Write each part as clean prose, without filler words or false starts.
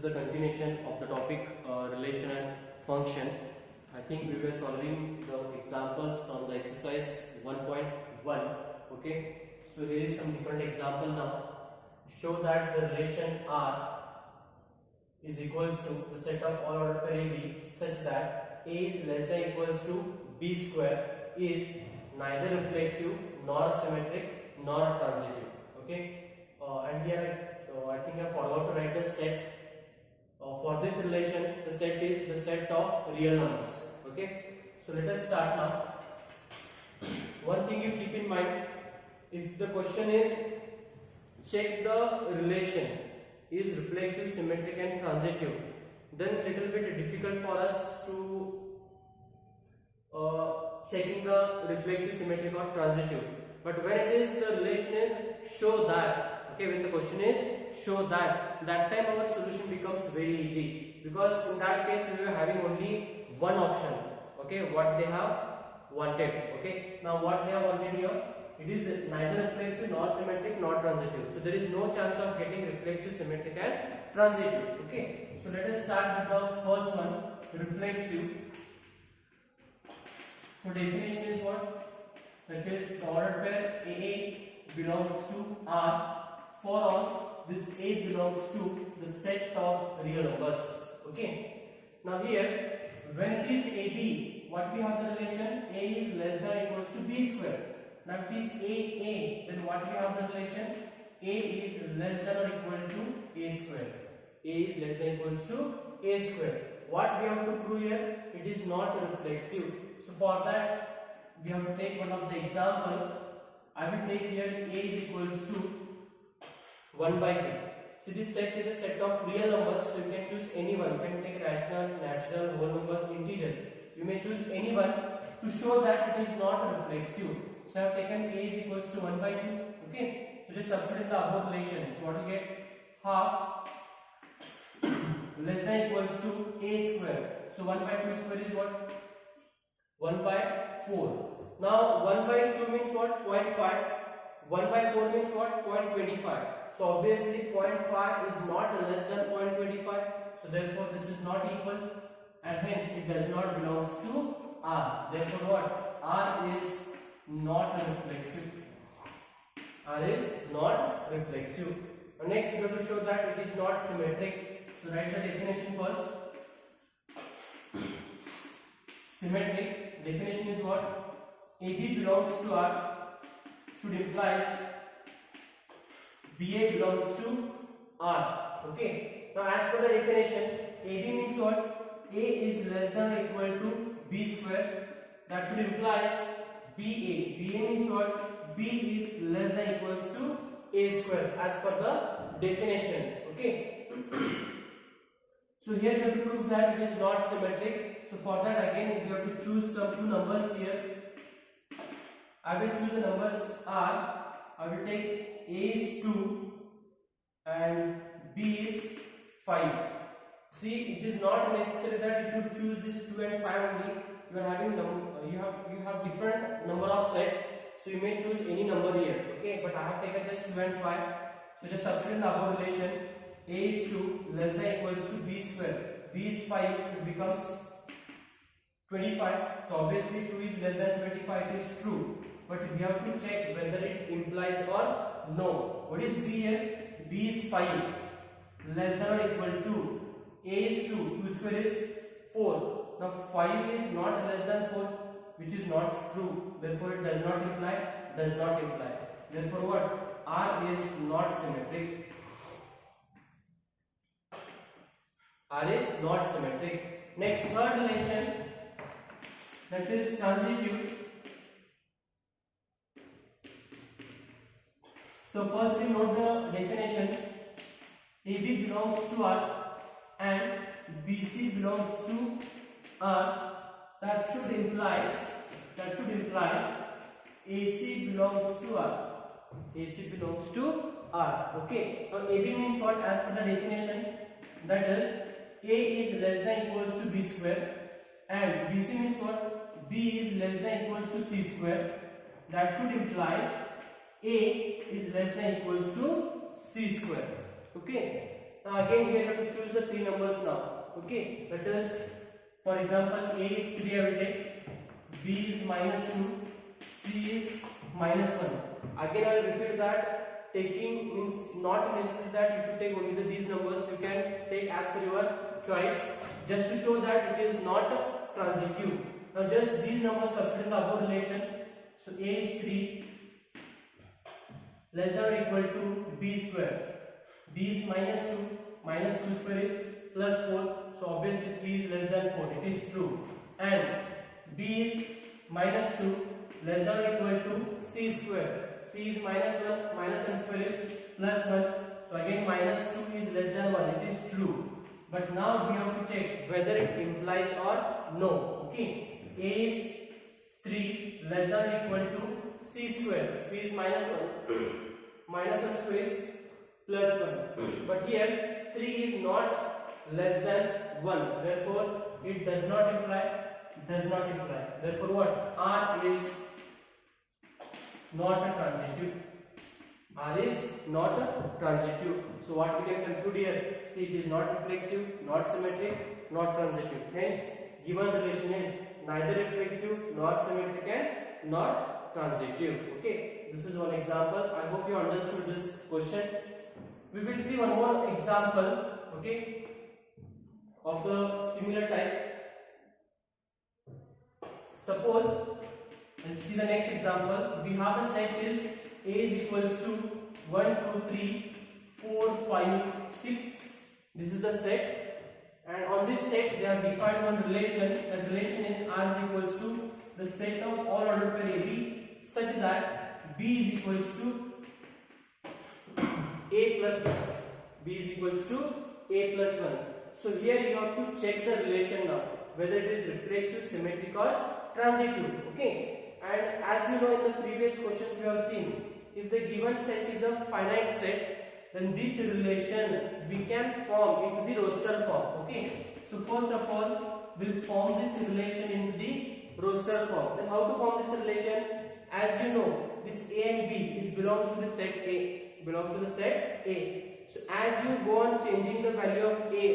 is the continuation of the topic relation and function. I think we were solving the examples from the exercise 1.1. Okay, so here is some different example now. Show that the relation R is equals to the set of all order pair AB such that A is less than equals to B square is neither reflexive nor symmetric nor transitive. Okay, and here I think I forgot to write the set. For this relation, the set is the set of real numbers. Okay, so let us start now. One thing you keep in mind, if the question is check the relation is reflexive, symmetric and transitive, then little bit difficult for us to checking the reflexive, symmetric or transitive. But when it is the relation is show that, okay, when the question is show that time our solution becomes very easy, because in that case we were having only one option. Okay, what they have wanted. Okay, now what they have wanted here, it is neither reflexive nor symmetric nor transitive, so there is no chance of getting reflexive, symmetric and transitive. Okay, so let us start with the first one, reflexive. So definition is what? That is the ordered pair AA belongs to R for all this A belongs to the set of real numbers. Okay, now here when it is AB, what we have the relation? A is less than or equals to B square. Now it is AA, then what we have the relation? A is less than or equal to A square. A is less than or equals to A square. What we have to prove here? It is not reflexive. So for that we have to take one of the example. I will take here A is equals to 1 by 2. See, this set is a set of real numbers, so you can choose any one. You can take rational, natural, whole numbers, integer. You may choose any one to show that it is not reflexive. So I have taken A is equals to 1 by 2. Okay, so just substitute the above relation. So what you get? Half less than equals to A square. So 1 by 2 square is what? 1 by 4. Now 1 by 2 means what? 0.5. 1 by 4 means what? 0.25. So obviously 0.5 is not less than 0.25. So therefore this is not equal, and hence it does not belongs to R. Therefore what? R is not reflexive. R is not reflexive. Now next we have to show that it is not symmetric. So write the definition first. Symmetric definition is what? AB belongs to R should implies BA belongs to R. Okay. Now as per the definition, AB means what? A is less than or equal to B square. That should implies BA. BA means what? B is less than or equals to A square as per the definition. Okay. So here we have to prove that it is not symmetric. So for that again we have to choose some two numbers here. I will choose the numbers R. I will take A is 2 and B is 5. See, it is not necessary that you should choose this 2 and 5 only. You are having you have different number of sets, so you may choose any number here. Okay, but I have taken just 2 and 5. So just substitute the above relation. A is 2 less than equals to B square. B is 5, so it becomes 25. So obviously 2 is less than 25. It is true. But we have to check whether it implies or no. What is B here? B is 5 less than or equal to A is 2. 2 square is 4. Now 5 is not less than 4, which is not true. Therefore it does not imply. Does not imply. Therefore what? R is not symmetric. R is not symmetric. Next, third relation, that is transitive. So first we note the definition. AB belongs to R and BC belongs to R. That should implies AC belongs to R. AC belongs to R. Okay. Now AB means what? As per the definition, that is A is less than equals to B square, and BC means what? B is less than equals to C square. That should implies A is less than equals to C square. Okay. Now again we have to choose the three numbers now. Okay, that is, for example, A is 3 I will take, B is -2, C is -1. Again I will repeat that taking means not necessary that you should take only these numbers. You can take as per your choice, just to show that it is not transitive. Now just these numbers substitute in the above relation. So A is 3 less than or equal to B square. B is -2, -2 square is +4. So obviously 3 is less than 4. It is true. And B is -2 less than or equal to C square. C is -1, -1 square is +1. So again -2 is less than 1. It is true. But now we have to check whether it implies or no. Okay. A is 3 less than or equal to C square. C is -1. -1 square is +1. But here 3 is not less than 1. Therefore it does not imply. Therefore what? R is not a transitive. R is not a transitive. So what we can conclude here? See, it is not reflexive, not symmetric, not transitive. Hence, given relation is neither reflexive nor symmetric and not transitive. Okay, this is one example. I hope you understood this question. We will see one more example. Okay, of the similar type. Suppose, let's see the next example. We have a set is A is equals to 1, 2, 3, 4, 5, 6. This is the set, and on this set they have defined one relation. That relation is R is equals to the set of all ordered pair AB such that B is equals to A plus 1. B is equals to A plus 1. So here you have to check the relation now, whether it is reflexive, symmetric or transitive. Okay, and as you know in the previous questions we have seen, if the given set is a finite set, then this relation we can form into the roster form. Okay, so first of all we'll form this relation into the roster form. Then how to form this relation? As you know, this A and B is belongs to the set A, belongs to the set A. So as you go on changing the value of A,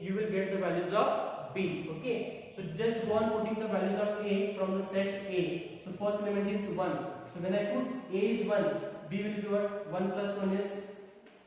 you will get the values of B. Okay, so just go on putting the values of A from the set A. So first element is 1. So when I put A is 1, B will be what? 1 plus 1 is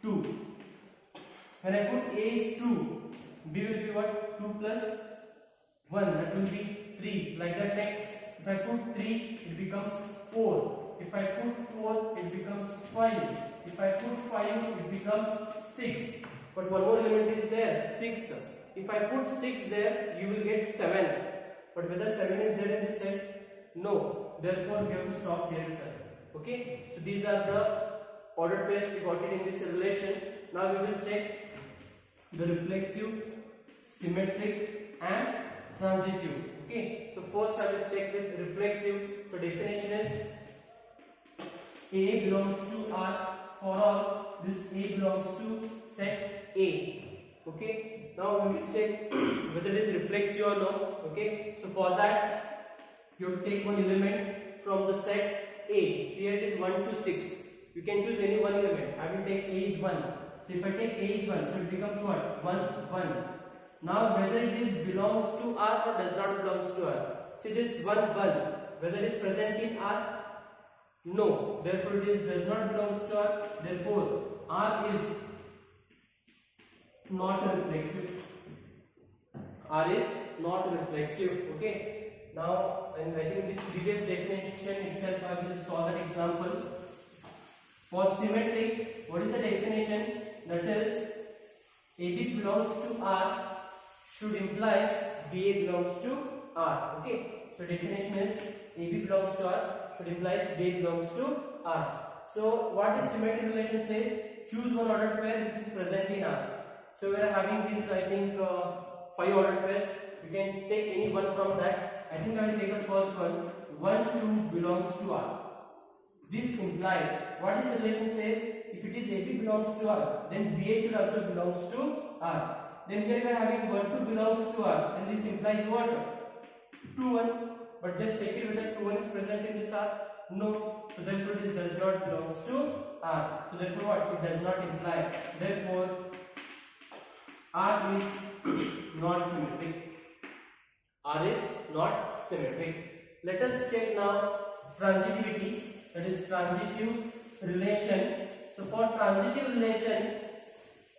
2. When I put A is 2, B will be what? 2 plus 1, that will be 3. Like that next, if I put 3, it becomes 4. If I put 4, it becomes 5. If I put 5, it becomes 6. But one more element is there, 6. If I put 6 there, you will get 7. But whether 7 is there in this set? No. Therefore, we have to stop here itself. Okay. So these are the ordered pairs we got it in this relation. Now we will check the reflexive, symmetric and transitive. Okay. So first I will check with reflexive. So definition is A belongs to R. For all, this A belongs to set A. Okay. Now we will check whether it is reflexive or no. Okay. So for that, you have to take one element from the set A. See here it is 1 to 6. You can choose any one element. I will take A is 1. So if I take A is 1, so it becomes what? 1, 1. Now whether it is belongs to R or does not belongs to R. See this 1, 1. Whether it is present in R? No. Therefore it is does not belongs to R. Therefore R is not reflexive. R is not reflexive. Okay. Now, and I think the previous definition itself I will solve an example. For symmetric, what is the definition? That is, AB belongs to R should implies BA belongs to R. Okay. So definition is AB belongs to R should implies BA belongs to R. So what is symmetric relation say? Choose one ordered pair which is present in R. So we are having these, I think 5 ordered pairs. You can take any one from that. I think I will take the first one. 1, 2 belongs to R. This implies, what this relation says, if it is AB belongs to R, then BA should also belongs to R. Then here we are having 1, 2 belongs to R, and this implies what? 2, 1. But just check it whether 2, 1 is present in this R. No. So therefore this does not belongs to R. So therefore what? It does not imply. Therefore R is not symmetric. R is not symmetric. Let us check now transitivity, that is transitive relation. So for transitive relation,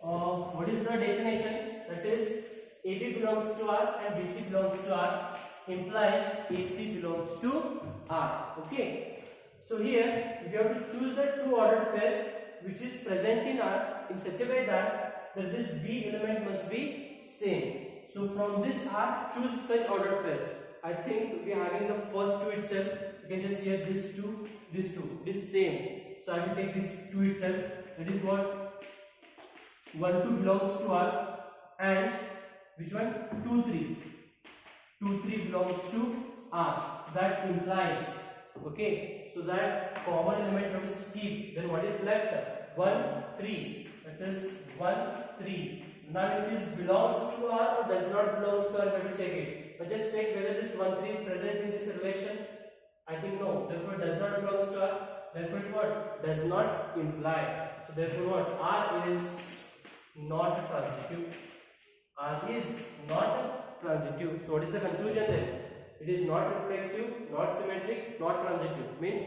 what is the definition? That is AB belongs to R and BC belongs to R implies AC belongs to R. Okay. So here we have to choose the two ordered pairs which is present in R in such a way that this B element must be same. So from this R, choose such ordered pairs. I think we are having the first two itself. You can just hear this two, this same. So I will take this two itself. That is what 1 2 belongs to R, and which one 2 3. 2 3 belongs to R. That implies, okay. So that common element we keep. Then what is left? 1 3. That is 1 3. Now it is belongs to R or does not belongs to R. Let me check it. But just check whether this 1 3 is present in this relation. I think no. Therefore it does not belongs to R. Therefore it what? Does not imply. So therefore what? R is not a transitive. R is not a transitive. So what is the conclusion then? It is not reflexive, not symmetric, not transitive. Means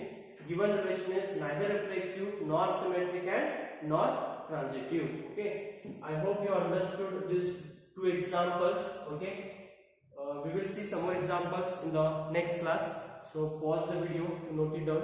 given relation is neither reflexive nor symmetric and nor transitive. Okay. I hope you understood these two examples. Okay. We will see some more examples in the next class. So pause the video, note it down.